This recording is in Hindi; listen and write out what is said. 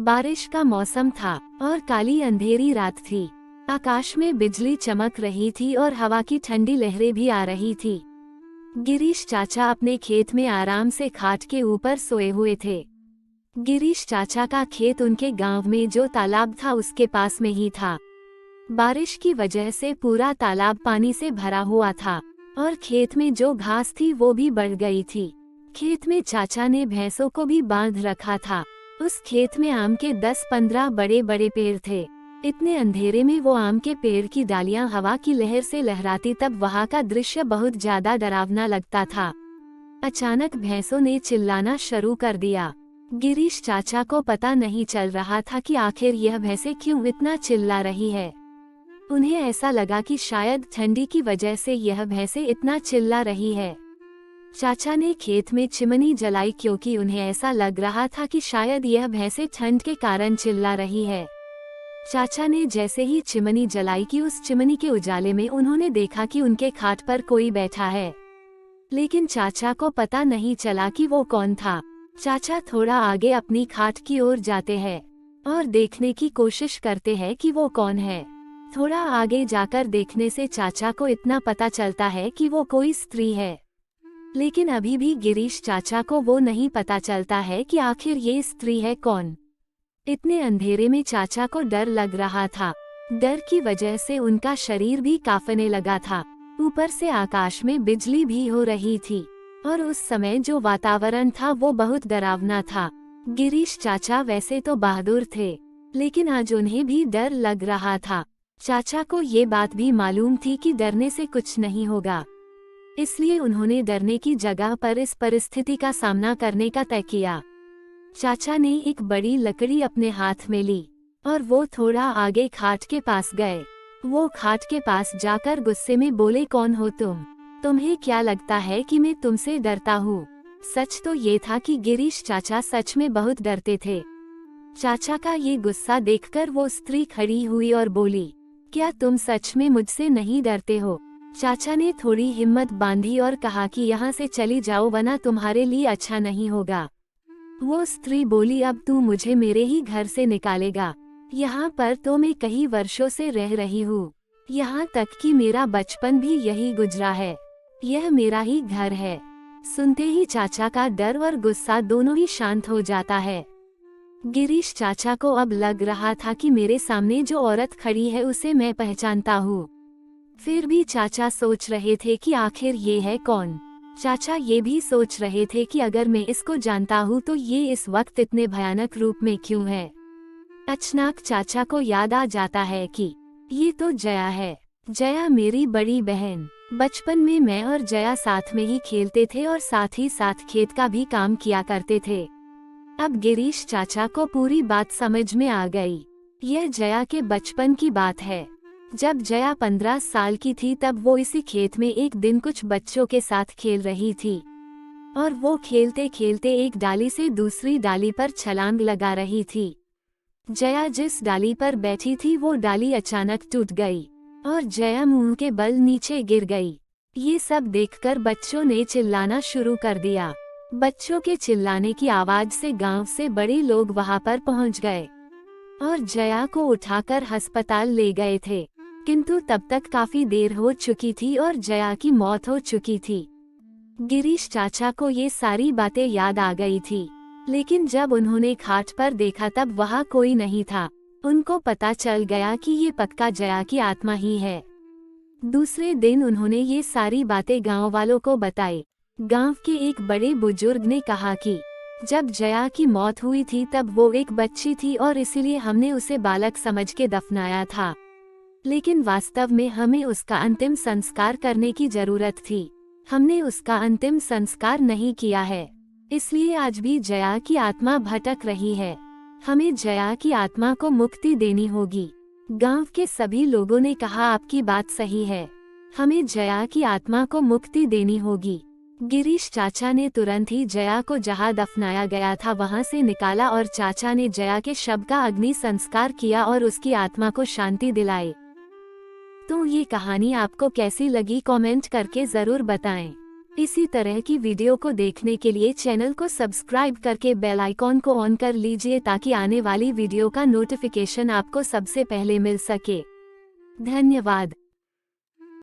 बारिश का मौसम था और काली अंधेरी रात थी। आकाश में बिजली चमक रही थी और हवा की ठंडी लहरें भी आ रही थी। गिरीश चाचा अपने खेत में आराम से खाट के ऊपर सोए हुए थे। गिरीश चाचा का खेत उनके गांव में जो तालाब था उसके पास में ही था। बारिश की वजह से पूरा तालाब पानी से भरा हुआ था और खेत में जो घास थी वो भी बढ़ गई थी। खेत में चाचा ने भैंसों को भी बांध रखा था। उस खेत में आम के 10-15 बड़े बड़े पेड़ थे। इतने अंधेरे में वो आम के पेड़ की डालियां हवा की लहर से लहराती तब वहाँ का दृश्य बहुत ज्यादा डरावना लगता था। अचानक भैंसों ने चिल्लाना शुरू कर दिया। गिरीश चाचा को पता नहीं चल रहा था कि आखिर यह भैंसें क्यों इतना चिल्ला रही है। उन्हें ऐसा लगा कि शायद ठंडी की वजह से यह भैंसें इतना चिल्ला रही है। चाचा ने खेत में चिमनी जलाई क्योंकि उन्हें ऐसा लग रहा था कि शायद यह भैंसें ठंड के कारण चिल्ला रही है। चाचा ने जैसे ही चिमनी जलाई कि उस चिमनी के उजाले में उन्होंने देखा कि उनके खाट पर कोई बैठा है, लेकिन चाचा को पता नहीं चला कि वो कौन था। चाचा थोड़ा आगे अपनी खाट की ओर जाते हैं और देखने की कोशिश करते हैं कि वो कौन है। थोड़ा आगे जाकर देखने से चाचा को इतना पता चलता है कि वो कोई स्त्री है, लेकिन अभी भी गिरीश चाचा को वो नहीं पता चलता है कि आखिर ये स्त्री है कौन। इतने अंधेरे में चाचा को डर लग रहा था। डर की वजह से उनका शरीर भी कांपने लगा था। ऊपर से आकाश में बिजली भी हो रही थी और उस समय जो वातावरण था वो बहुत डरावना था। गिरीश चाचा वैसे तो बहादुर थे, लेकिन आज उन्हें भी डर लग रहा था। चाचा को ये बात भी मालूम थी कि डरने से कुछ नहीं होगा, इसलिए उन्होंने डरने की जगह पर इस परिस्थिति का सामना करने का तय किया। चाचा ने एक बड़ी लकड़ी अपने हाथ में ली और वो थोड़ा आगे खाट के पास गए। वो खाट के पास जाकर गुस्से में बोले, कौन हो तुम? तुम्हें क्या लगता है कि मैं तुमसे डरता हूँ? सच तो ये था कि गिरीश चाचा सच में बहुत डरते थे। चाचा का ये गुस्सा देखकर वो स्त्री खड़ी हुई और बोली, क्या तुम सच में मुझसे नहीं डरते हो? चाचा ने थोड़ी हिम्मत बांधी और कहा कि यहाँ से चली जाओ वरना तुम्हारे लिए अच्छा नहीं होगा। वो स्त्री बोली, अब तू मुझे मेरे ही घर से निकालेगा? यहाँ पर तो मैं कई वर्षों से रह रही हूँ, यहाँ तक कि मेरा बचपन भी यही गुजरा है। यह मेरा ही घर है। सुनते ही चाचा का डर और गुस्सा दोनों ही शांत हो जाता है। गिरीश चाचा को अब लग रहा था कि मेरे सामने जो औरत खड़ी है उसे मैं पहचानता हूँ। फिर भी चाचा सोच रहे थे कि आखिर ये है कौन। चाचा ये भी सोच रहे थे कि अगर मैं इसको जानता हूँ तो ये इस वक्त इतने भयानक रूप में क्यों है। अचानक चाचा को याद आ जाता है कि ये तो जया है। जया मेरी बड़ी बहन। बचपन में मैं और जया साथ में ही खेलते थे और साथ ही साथ खेत का भी काम किया करते थे। अब गिरीश चाचा को पूरी बात समझ में आ गई। यह जया के बचपन की बात है। जब जया 15 साल की थी तब वो इसी खेत में एक दिन कुछ बच्चों के साथ खेल रही थी और वो खेलते खेलते एक डाली से दूसरी डाली पर छलांग लगा रही थी। जया जिस डाली पर बैठी थी वो डाली अचानक टूट गई और जया मुंह के बल नीचे गिर गई। ये सब देखकर बच्चों ने चिल्लाना शुरू कर दिया। बच्चों के चिल्लाने की आवाज से गांव से बड़े लोग वहां पर पहुंच गए और जया को उठाकर अस्पताल ले गए थे, किंतु तब तक काफी देर हो चुकी थी और जया की मौत हो चुकी थी। गिरीश चाचा को ये सारी बातें याद आ गई थी, लेकिन जब उन्होंने खाट पर देखा तब वहाँ कोई नहीं था। उनको पता चल गया कि ये पक्का जया की आत्मा ही है। दूसरे दिन उन्होंने ये सारी बातें गांव वालों को बताई। गांव के एक बड़े बुजुर्ग ने कहा कि जब जया की मौत हुई थी तब वो एक बच्ची थी और इसीलिए हमने उसे बालक समझ के दफनाया था, लेकिन वास्तव में हमें उसका अंतिम संस्कार करने की जरूरत थी। हमने उसका अंतिम संस्कार नहीं किया है, इसलिए आज भी जया की आत्मा भटक रही है। हमें जया की आत्मा को मुक्ति देनी होगी। गांव के सभी लोगों ने कहा, आपकी बात सही है, हमें जया की आत्मा को मुक्ति देनी होगी। गिरीश चाचा ने तुरंत ही जया को जहां दफनाया गया था वहां से निकाला और चाचा ने जया के शव का अग्नि संस्कार किया और उसकी आत्मा को शांति दिलाई। तो ये कहानी आपको कैसी लगी कमेंट करके जरूर बताएं। इसी तरह की वीडियो को देखने के लिए चैनल को सब्सक्राइब करके बेल आइकॉन को ऑन कर लीजिए ताकि आने वाली वीडियो का नोटिफिकेशन आपको सबसे पहले मिल सके। धन्यवाद।